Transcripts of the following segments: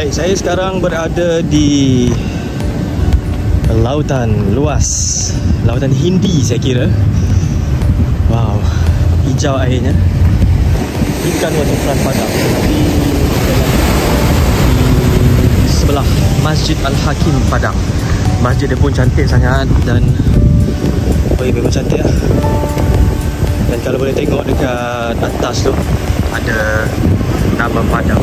Baik, saya sekarang berada di lautan luas, lautan Hindi saya kira. Wow, hijau airnya. Bukan waterfront Padang, tapi di sebelah Masjid Al-Hakim Padang. Masjid dia pun cantik sangat dan memang cantik lah. Dan kalau boleh tengok dekat atas tu ada nama Padang.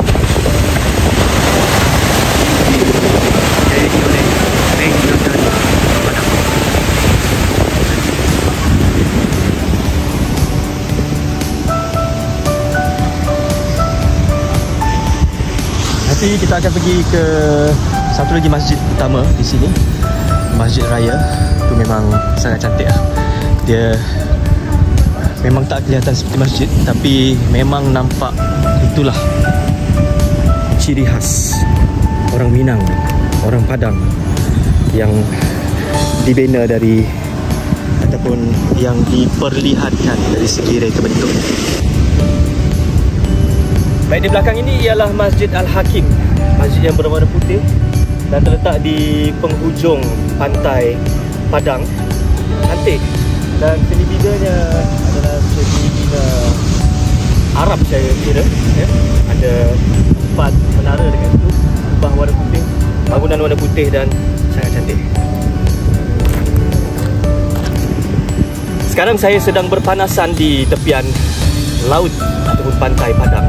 Nanti kita akan pergi ke satu lagi masjid utama di sini, Masjid Raya. Itu memang sangat cantik lah. Dia memang tak kelihatan seperti masjid, tapi memang nampak itulah ciri khas orang Minang, orang Padang yang dibina dari ataupun yang diperlihatkan dari segi reka bentuk. Baik, di belakang ini ialah Masjid Al-Hakim, masjid yang berwarna putih dan terletak di penghujung pantai Padang. Cantik. Dan seni binanya adalah seni bina Arab saya kira, ya. Ada 4 menara dekat situ, kubah warna putih, bangunan warna putih dan sangat cantik. Sekarang saya sedang berpanasan di tepian laut ataupun pantai Padang.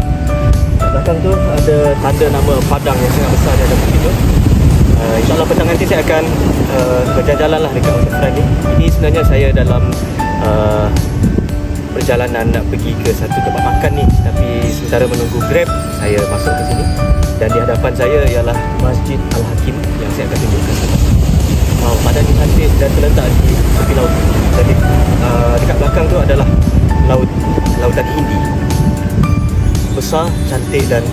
Belakang tu ada tanda nama Padang yang sangat besar di hadapan kita. InsyaAllah petang nanti saya akan berjalan-jalan lah dekat waterfront ni. Ini sebenarnya saya dalam perjalanan nak pergi ke satu tempat makan ni, tapi sementara menunggu Grab, saya masuk ke sini. Dan di hadapan saya ialah Masjid Al-Hakim yang saya akan tunjukkan. Wow, Padang ni cantik dan terletak di tepi laut. Jadi dekat belakang tu adalah lautan Hindi. Besar, cantik dan